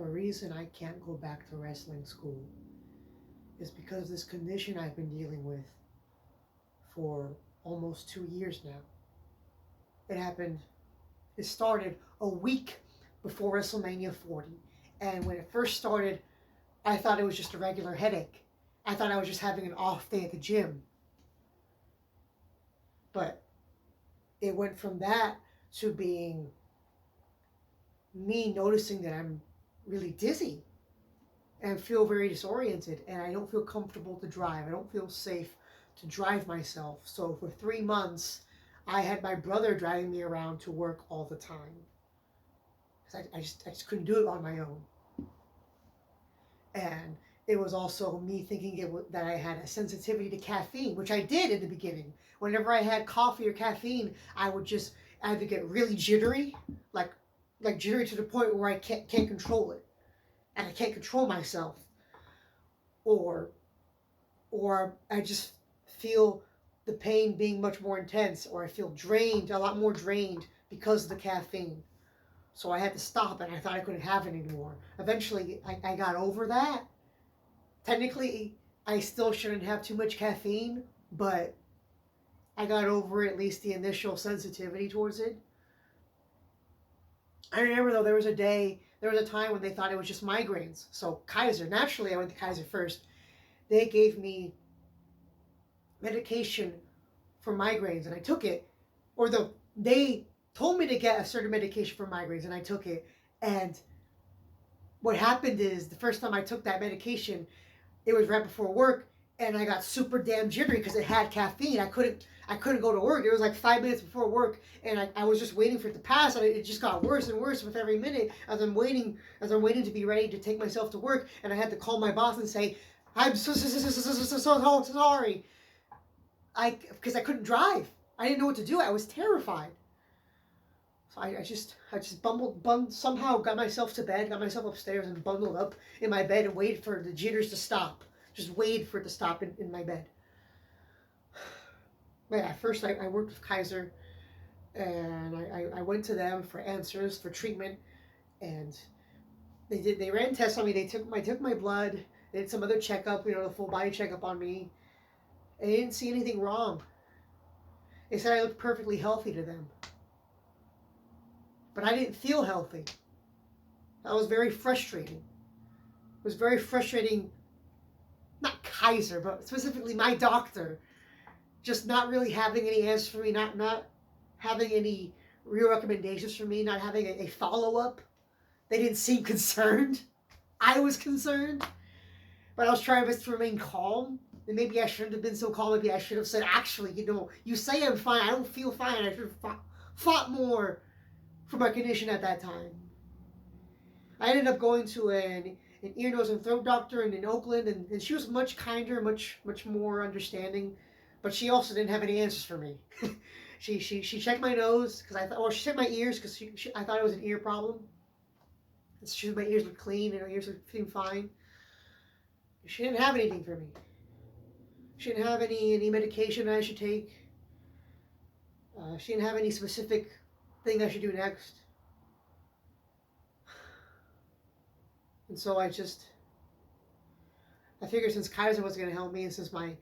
the reason I can't go back to wrestling school is because of this condition I've been dealing with for almost 2 years now. It happened, it started a week before WrestleMania 40. And when it first started, I thought it was just a regular headache. I thought I was just having an off day at the gym. But it went from that to being me noticing that I'm really dizzy and feel very disoriented, and I don't feel comfortable to drive. I don't feel safe to drive myself. So for 3 months, I had my brother driving me around to work all the time. 'Cause I just couldn't do it on my own. And it was also me thinking that I had a sensitivity to caffeine, which I did in the beginning. Whenever I had coffee or caffeine, I would just either get really jittery, like jittery to the point where I can't control it, and I can't control myself, or I just feel the pain being much more intense, or I feel drained, a lot more drained because of the caffeine. So I had to stop, and I thought I couldn't have it anymore. Eventually, I got over that. Technically, I still shouldn't have too much caffeine, but I got over at least the initial sensitivity towards it. I remember though there was a time when they thought it was just migraines. So Kaiser, naturally I went to Kaiser first. They gave me medication for migraines and I took it. They told me to get a certain medication for migraines and I took it. And what happened is the first time I took that medication, it was right before work, and I got super damn jittery because it had caffeine. I couldn't go to work. It was like 5 minutes before work, and I was just waiting for it to pass, and it just got worse and worse with every minute as I'm waiting to be ready to take myself to work, and I had to call my boss and say, "I'm so sorry," because I couldn't drive. I didn't know what to do. I was terrified. So I just somehow got myself to bed, got myself upstairs, and bundled up in my bed and waited for the jitters to stop. Just waited for it to stop in my bed. But at first, I worked with Kaiser, and I went to them for answers for treatment, and they ran tests on me. They took my blood. They did some other checkup, the full body checkup on me. And they didn't see anything wrong. They said I looked perfectly healthy to them, but I didn't feel healthy. That was very frustrating. It was very frustrating, not Kaiser, but specifically my doctor, just not really having any answers for me, not having any real recommendations for me, not having a follow up. They didn't seem concerned. I was concerned, but I was trying to remain calm. And maybe I shouldn't have been so calm. Maybe I should have said, actually, you say I'm fine. I don't feel fine. I should have fought more for my condition at that time. I ended up going to an ear, nose, and throat doctor in Oakland, and she was much kinder, much more understanding, but she also didn't have any answers for me. she checked my nose because she checked my ears because I thought it was an ear problem. My ears looked clean and her ears seemed fine. She didn't have anything for me. She didn't have any medication I should take. She didn't have any specific thing I should do next. And so I figured since Kaiser wasn't going to help me, and since my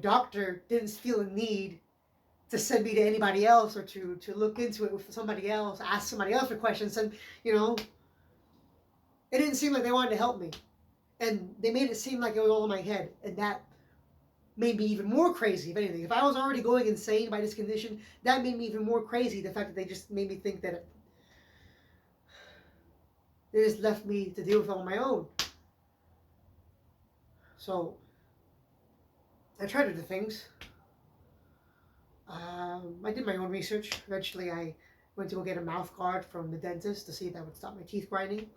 doctor didn't feel a need to send me to anybody else or to look into it with somebody else, ask somebody else for questions, and it didn't seem like they wanted to help me. And they made it seem like it was all in my head, and that made me even more crazy, if anything. If I was already going insane by this condition, that made me even more crazy, the fact that they just made me think that they just left me to deal with it on my own. So I tried other things. I did my own research. Eventually, I went to go get a mouth guard from the dentist to see if that would stop my teeth grinding.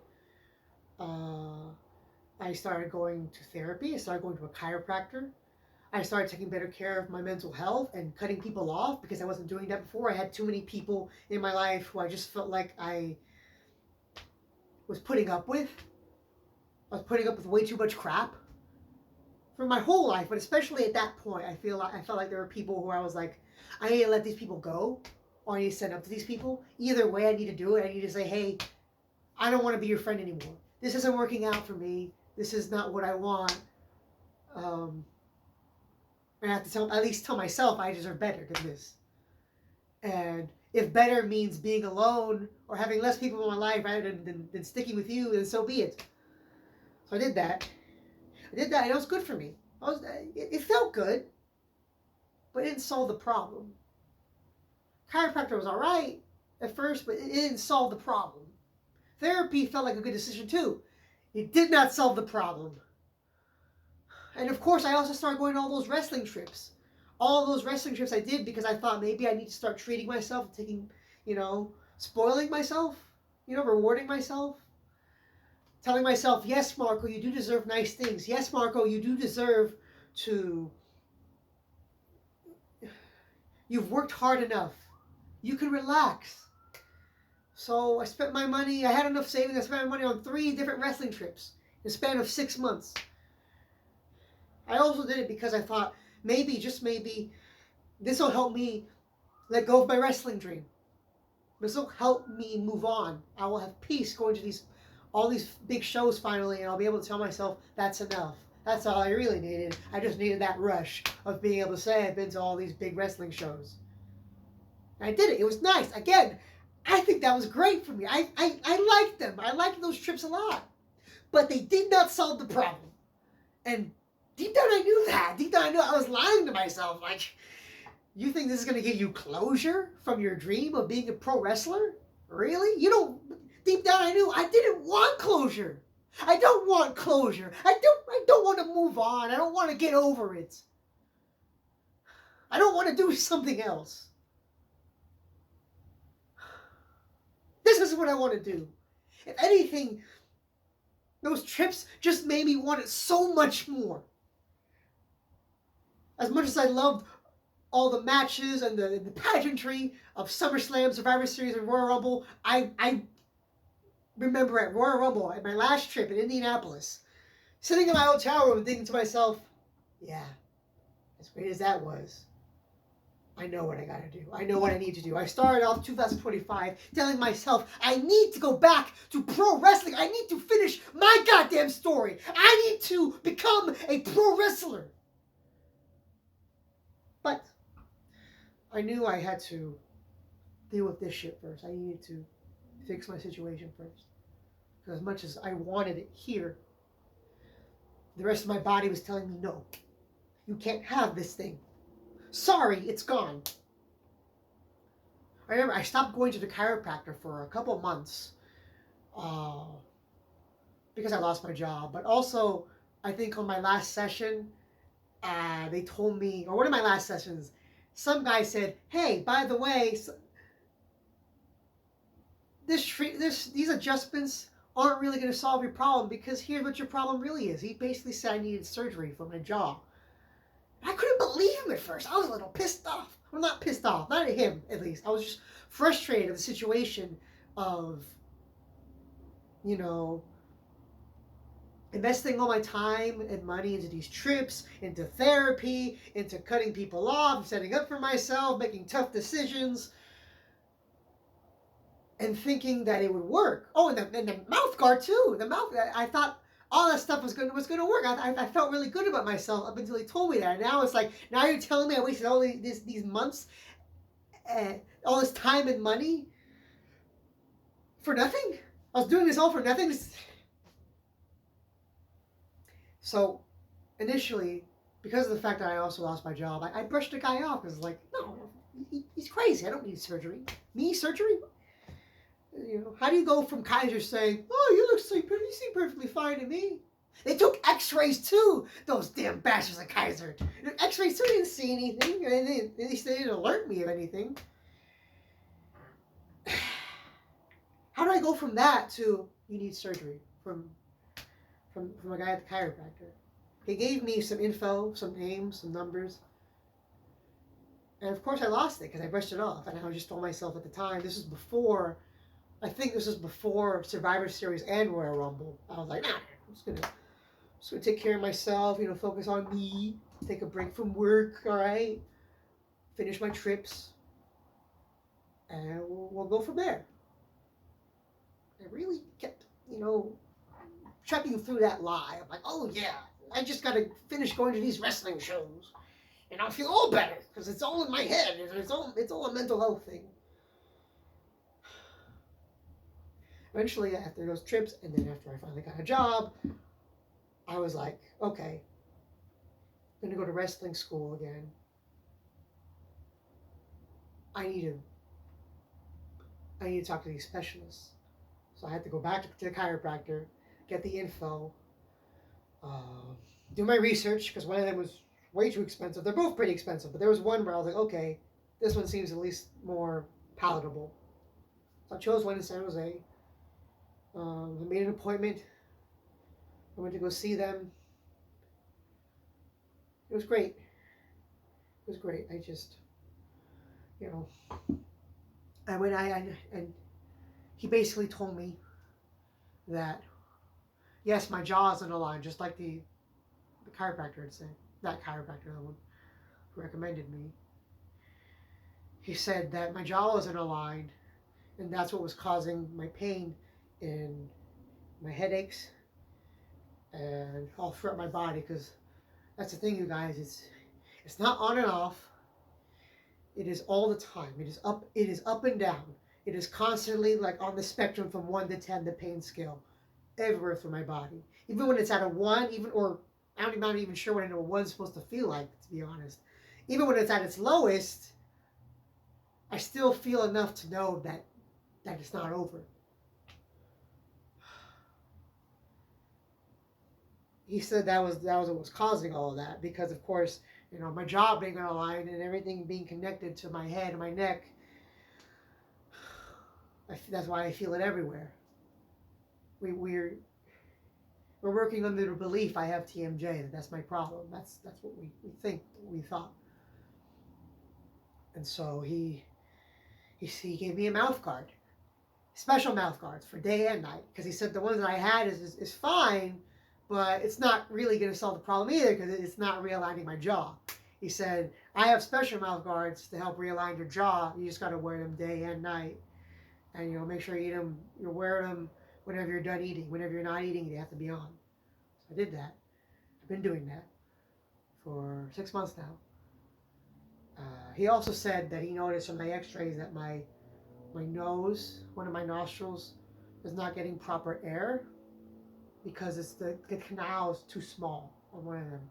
I started going to therapy. I started going to a chiropractor. I started taking better care of my mental health and cutting people off because I wasn't doing that before. I had too many people in my life who I just felt like I was putting up with. I was putting up with way too much crap for my whole life, but especially at that point, I felt like there were people who I was like, I need to let these people go, or I need to stand up to these people. Either way, I need to do it. I need to say, hey, I don't want to be your friend anymore. this isn't working out for me. This is not what I want. I have to at least tell myself I deserve better than this. And if better means being alone or having less people in my life rather than sticking with you, then so be it. So I did that. And it was good for me. It felt good, but it didn't solve the problem. Chiropractor was all right at first, but it didn't solve the problem. Therapy felt like a good decision too. It did not solve the problem. And of course, I also started going to all those wrestling trips. All those wrestling trips I did because I thought maybe I need to start treating myself, taking, spoiling myself, rewarding myself. Telling myself, yes, Marco, you do deserve nice things. Yes, Marco, you do deserve to... You've worked hard enough. You can relax. So I spent my money. I had enough savings. I spent my money on 3 different wrestling trips in a span of 6 months. I also did it because I thought maybe, just maybe, this will help me let go of my wrestling dream. This will help me move on. I will have peace going to all these big shows finally, and I'll be able to tell myself that's enough. That's all I really needed. I just needed that rush of being able to say I've been to all these big wrestling shows. And I did it. It was nice. Again, I think that was great for me. I liked them. I liked those trips a lot. But they did not solve the problem. And deep down I knew that. Deep down I knew I was lying to myself. Like, you think this is going to give you closure from your dream of being a pro wrestler? Really? You don't... Deep down I knew I didn't want closure. I don't want closure. I don't want to move on. I don't want to get over it. I don't want to do something else. This is what I want to do. If anything, those trips just made me want it so much more. As much as I loved all the matches and the pageantry of SummerSlam, Survivor Series, and Royal Rumble, I remember at Royal Rumble, at my last trip in Indianapolis, sitting in my hotel room thinking to myself, yeah, as great as that was, I know what I gotta do. I know what I need to do. I started off 2025 telling myself, I need to go back to pro wrestling. I need to finish my goddamn story. I need to become a pro wrestler. But I knew I had to deal with this shit first. I needed to fix my situation first. Because as much as I wanted it here, the rest of my body was telling me, no, you can't have this thing. Sorry, it's gone. I remember I stopped going to the chiropractor for a couple of months because I lost my job. But also, I think on my last session, they told me, or one of my last sessions, some guy said, hey, by the way, these adjustments aren't really going to solve your problem because here's what your problem really is. He basically said I needed surgery for my jaw. I couldn't believe him at first. I was a little pissed off. Well, not pissed off. Not at him, at least. I was just frustrated at the situation of, investing all my time and money into these trips, into therapy, into cutting people off, setting up for myself, making tough decisions, and thinking that it would work. Oh, and the mouth guard too. The mouth. I thought all that stuff was going to work. I felt really good about myself up until he told me that. And now it's like, now you're telling me I wasted all these months, all this time and money for nothing? I was doing this all for nothing? So, initially, because of the fact that I also lost my job, I brushed the guy off. Because like, no, he's crazy. I don't need surgery. Me, surgery? How do you go from Kaiser saying, oh, you seem perfectly fine to me? They took x-rays too, those damn bastards at Kaiser. X-rays too, didn't see anything. At least they didn't alert me of anything. How do I go from that to, you need surgery, from a guy at the chiropractor? He gave me some info, some names, some numbers. And of course I lost it because I brushed it off. And I just told myself at the time, I think this was before Survivor Series and Royal Rumble. I was like, nah, I'm just gonna take care of myself, focus on me, take a break from work, all right? Finish my trips, and we'll go from there. I really kept, trekking through that lie. I'm like, oh yeah, I just got to finish going to these wrestling shows, and I'll feel all better because it's all in my head. It's all a mental health thing. Eventually, after those trips, and then after I finally got a job, I was like, okay, I'm gonna go to wrestling school again. I need to talk to these specialists. So I had to go back to the chiropractor, get the info, uh, do my research, because one of them was way too expensive. They're both pretty expensive, but there was one where I was like, okay, this one seems at least more palatable. So I chose one in San Jose. I made an appointment. I went to go see them. It was great. It was great. I just, you know, and he basically told me that, yes, my jaw is in a line, just like the chiropractor had said. That chiropractor, the one who recommended me. He said that my jaw wasn't aligned, and that's what was causing my pain and my headaches and all throughout my body. Because that's the thing, you guys. It's not on and off. It is all the time. It is up. It is up and down. It is constantly like on the spectrum from 1 to 10, the pain scale, everywhere through my body. Even when it's at a 1, I'm not even sure what a 1 is supposed to feel like, to be honest. Even when it's at its lowest, I still feel enough to know that it's not over. He said that was what was causing all of that, because of course, my jaw being aligned and everything being connected to my head and my neck. That's why I feel it everywhere. We're working under the belief I have TMJ, that's my problem. That's what we think, what we thought. And so he gave me a mouth guard, special mouth guards for day and night, because he said the ones that I had is fine, but it's not really going to solve the problem either, because it's not realigning my jaw. He said, I have special mouth guards to help realign your jaw. You just got to wear them day and night. And, make sure you eat them, you wear them whenever you're done eating. Whenever you're not eating, they have to be on. So I did that. I've been doing that for 6 months now. He also said that he noticed from my x-rays that my nose, one of my nostrils, is not getting proper air, because it's the canal is too small on one of them.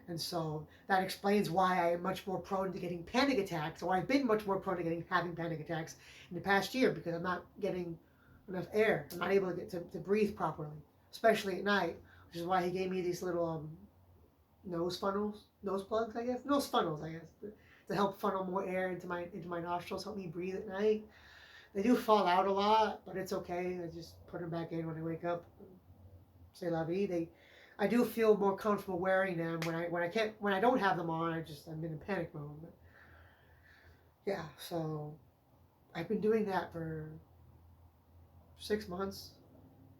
And so that explains why I am much more prone to getting panic attacks, or I've been much more prone to having panic attacks in the past year, because I'm not getting enough air. I'm not able to get to breathe properly, especially at night, which is why he gave me these little nose funnels, nose plugs, I guess, nose funnels, I guess, to help funnel more air into my nostrils, help me breathe at night. They do fall out a lot, but it's okay. I just put them back in when I wake up. C'est la vie. I do feel more comfortable wearing them when I don't have them on. I'm in a panic mode. But yeah, so I've been doing that for 6 months,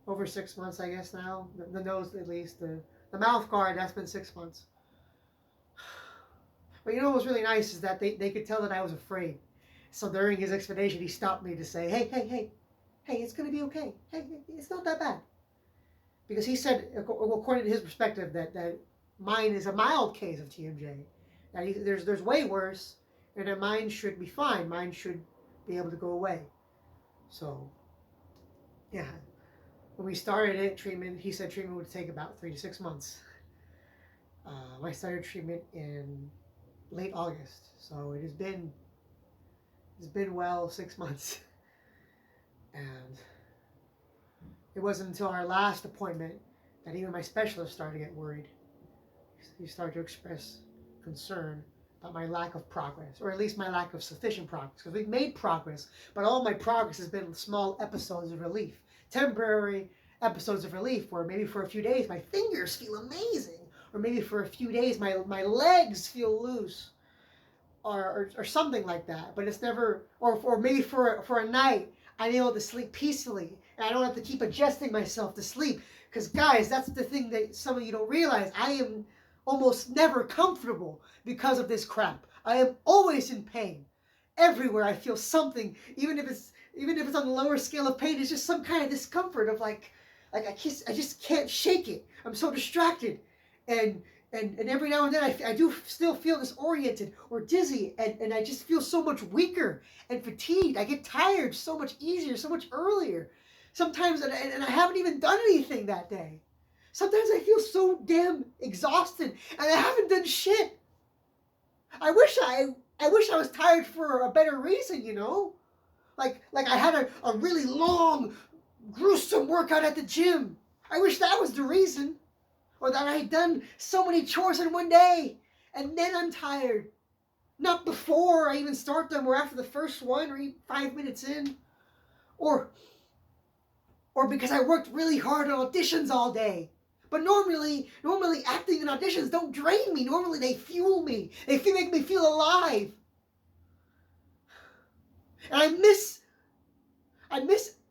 over 6 months, I guess now. The nose, at least, the mouth guard, that's been 6 months. But what was really nice is that they could tell that I was afraid. So during his explanation, he stopped me to say, hey, it's going to be okay. Hey, it's not that bad. Because he said, according to his perspective, that mine is a mild case of TMJ. That there's way worse, and that mine should be fine. Mine should be able to go away. So, yeah. When we started treatment, he said treatment would take about 3 to 6 months. I started treatment in late August, so it's been 6 months. And it wasn't until our last appointment that even my specialist started to get worried. He started to express concern about my lack of progress, or at least my lack of sufficient progress, because we've made progress, but all my progress has been small episodes of relief, temporary episodes of relief, where maybe for a few days my fingers feel amazing, or maybe for a few days my legs feel loose, or something like that. But it's never, or maybe for a night I'm able to sleep peacefully, and I don't have to keep adjusting myself to sleep. Because guys, that's the thing that some of you don't realize. I am almost never comfortable because of this crap. I am always in pain. Everywhere I feel something, even if it's on the lower scale of pain, it's just some kind of discomfort of like like I just can't shake it. I'm so distracted, and every now and then I do still feel disoriented or dizzy, and I just feel so much weaker and fatigued. I get tired so much easier, so much earlier. Sometimes, and I haven't even done anything that day. Sometimes I feel so damn exhausted, and I haven't done shit. I wish I was tired for a better reason, you know? Like I had a really long, gruesome workout at the gym. I wish that was the reason. Or that I had done so many chores in one day, and then I'm tired. Not before I even start them, or after the first one, or 5 minutes in. Or because I worked really hard on auditions all day. But normally acting in auditions don't drain me. Normally they fuel me. They make me feel alive. And I miss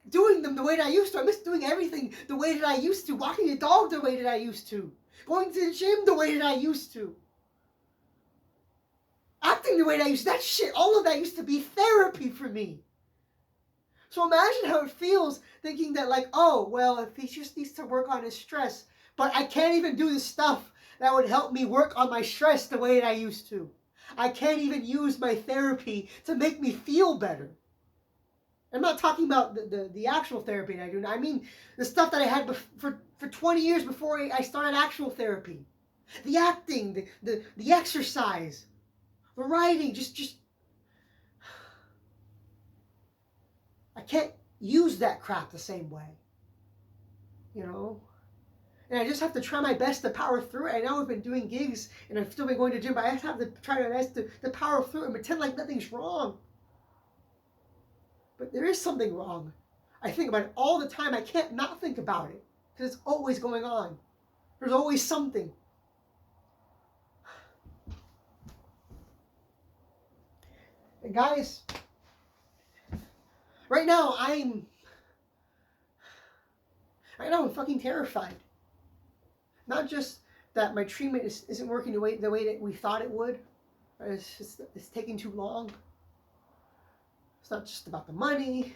doing them the way that I used to. I miss doing everything the way that I used to. Walking a dog the way that I used to. Going to the gym the way that I used to. Acting the way that I used to. That shit, all of that used to be therapy for me. So imagine how it feels thinking that, like, oh, well, if he just needs to work on his stress, but I can't even do the stuff that would help me work on my stress the way that I used to. I can't even use my therapy to make me feel better. I'm not talking about the actual therapy that I do. I mean the stuff that I had for 20 years before I started actual therapy. The acting, the exercise, the writing, just I can't use that crap the same way. You know? And I just have to try my best to power through it. I know I've been doing gigs and I've still been going to gym, but I have to try my best to power through it and pretend like nothing's wrong. But there is something wrong. I think about it all the time. I can't not think about it because it's always going on. There's always something. And guys, right now I'm fucking terrified. Not just that my treatment isn't working the way that we thought it would. It's taking too long. It's not just about the money.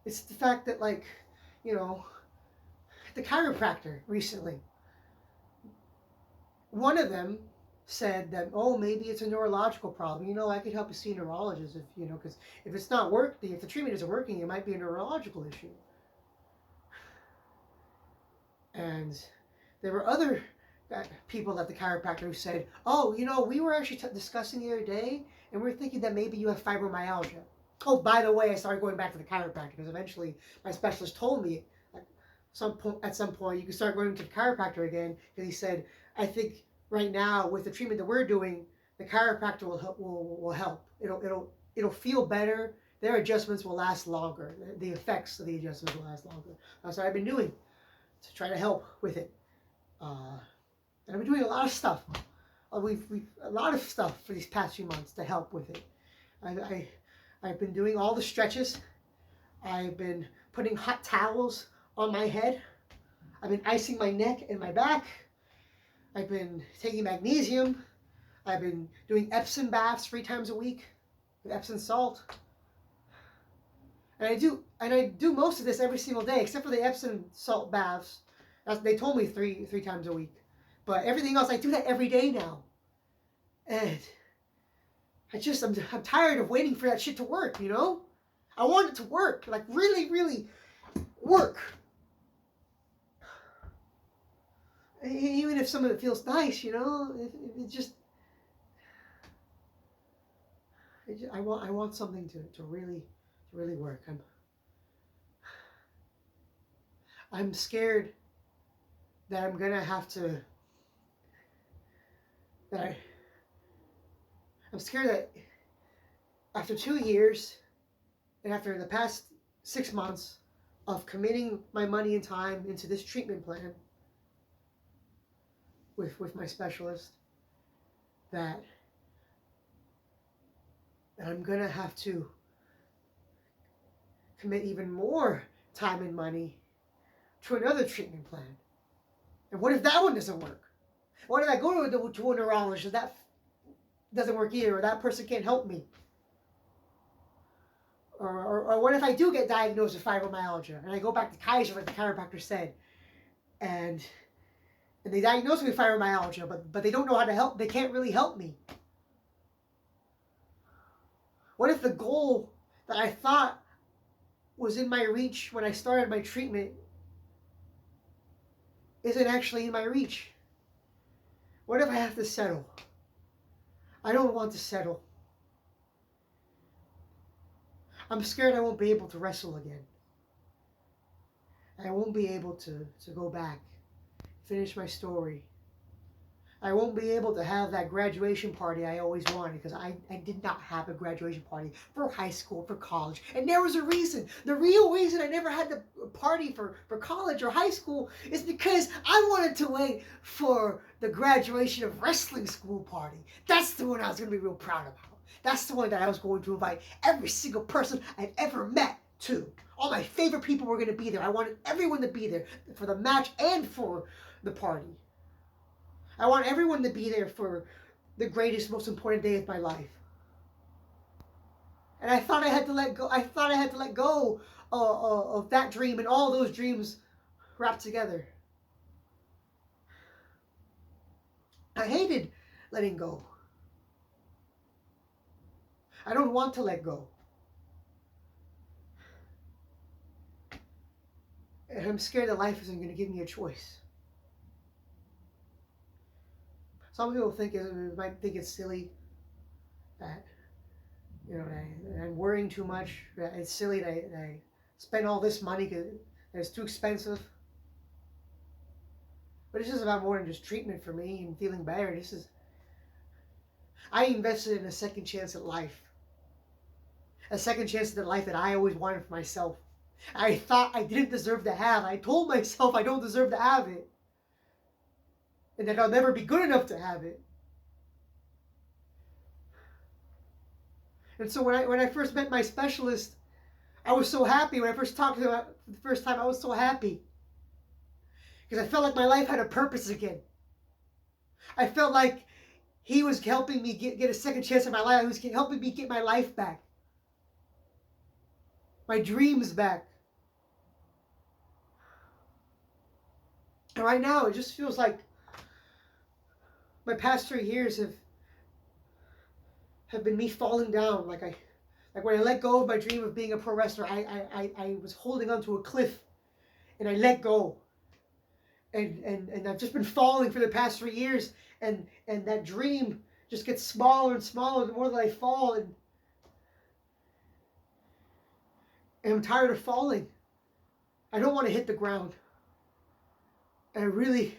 It's the fact that, like, you know, the chiropractor recently, one of them said that, oh, maybe it's a neurological problem. You know, I could help you see a neurologist if, you know, because if it's not working, if the treatment isn't working, it might be a neurological issue. And there were other people at the chiropractor who said, oh, you know, we were actually discussing the other day, and we're thinking that maybe you have fibromyalgia. Oh, by the way, I started going back to the chiropractor because eventually my specialist told me at some point you can start going to the chiropractor again, because he said, I think right now with the treatment that we're doing, the chiropractor will help. It'll feel better. Their adjustments will last longer. The effects of the adjustments will last longer. That's what I've been doing to try to help with it. And I've been doing a lot of stuff. We've a lot of stuff for these past few months to help with it. I've been doing all the stretches. I've been putting hot towels on my head. I've been icing my neck and my back. I've been taking magnesium. I've been doing Epsom baths 3 times a week with Epsom salt. And I do most of this every single day, except for the Epsom salt baths. They told me three times a week. But everything else, I do that every day now. And I'm tired of waiting for that shit to work, you know? I want it to work, like really, really work. Even if some of it feels nice, you know, I want something to really work. I'm scared that I'm gonna have to. I'm scared that after 2 years and after the past 6 months of committing my money and time into this treatment plan with my specialist, that I'm gonna have to commit even more time and money to another treatment plan. And what if that one doesn't work? What if I go to a neurologist, that doesn't work either, or that person can't help me? Or what if I do get diagnosed with fibromyalgia and I go back to Kaiser like the chiropractor said, and they diagnose me with fibromyalgia, but they don't know how to help. They can't really help me. What if the goal that I thought was in my reach when I started my treatment isn't actually in my reach? What if I have to settle? I don't want to settle. I'm scared I won't be able to wrestle again. I won't be able to go back, finish my story. I won't be able to have that graduation party I always wanted, because I did not have a graduation party for high school, for college. And there was a reason. The real reason I never had the party for college or high school is because I wanted to wait for the graduation of wrestling school party. That's the one I was going to be real proud about. That's the one that I was going to invite every single person I've ever met to. All my favorite people were going to be there. I wanted everyone to be there for the match and for the party. I want everyone to be there for the greatest, most important day of my life. And I thought I had to let go. I thought I had to let go of that dream and all those dreams wrapped together. I hated letting go. I don't want to let go. And I'm scared that life isn't going to give me a choice. Some people might think it's silly that, you know, that I'm worrying too much. That it's silly that I spend all this money because it's too expensive. But it's just about more than just treatment for me and feeling better. I invested in a second chance at life. A second chance at the life that I always wanted for myself. I thought I didn't deserve to have. I told myself I don't deserve to have it. And that I'll never be good enough to have it. And so when I first met my specialist, I was so happy. When I first talked to him for the first time, I was so happy. Because I felt like my life had a purpose again. I felt like he was helping me get a second chance in my life. He was helping me get my life back. My dreams back. And right now, it just feels like my past 3 years have been me falling down. Like when I let go of my dream of being a pro wrestler, I was holding onto a cliff, and I let go. And I've just been falling for the past 3 years, and that dream just gets smaller and smaller the more that I fall, and I'm tired of falling. I don't want to hit the ground. And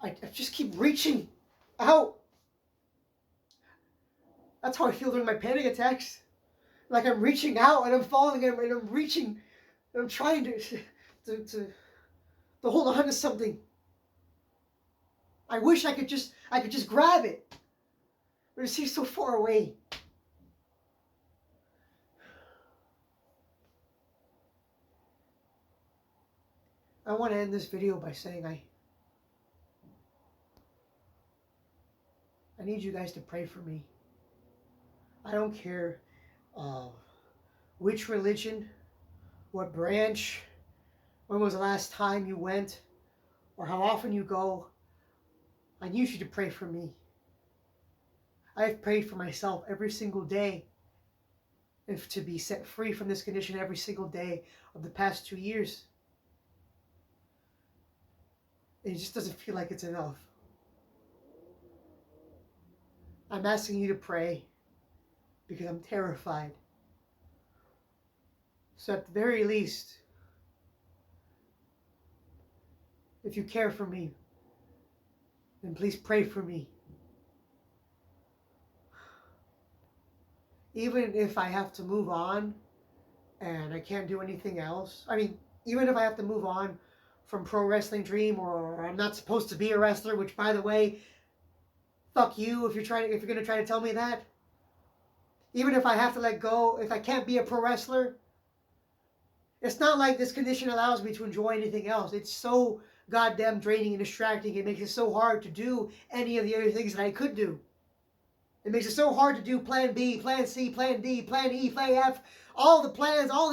I just keep reaching out. That's how I feel during my panic attacks. Like I'm reaching out and I'm falling and I'm reaching and I'm trying to hold on to something. I wish I could just grab it. But it seems so far away. I want to end this video by saying I need you guys to pray for me. I don't care which religion, what branch, when was the last time you went, or how often you go. I need you to pray for me. I've prayed for myself every single day, if to be set free from this condition every single day of the past 2 years. It just doesn't feel like it's enough. I'm asking you to pray because I'm terrified. So at the very least, if you care for me, then please pray for me. Even if I have to move on and I can't do anything else. I mean, even if I have to move on from Pro Wrestling Dream, or I'm not supposed to be a wrestler, which, by the way, fuck you if you're gonna try to tell me that. Even if I have to let go, if I can't be a pro wrestler, it's not like this condition allows me to enjoy anything else. It's so goddamn draining and distracting. It makes it so hard to do any of the other things that I could do. It makes it so hard to do plan B, plan C, plan D, plan E, plan F, all the plans, all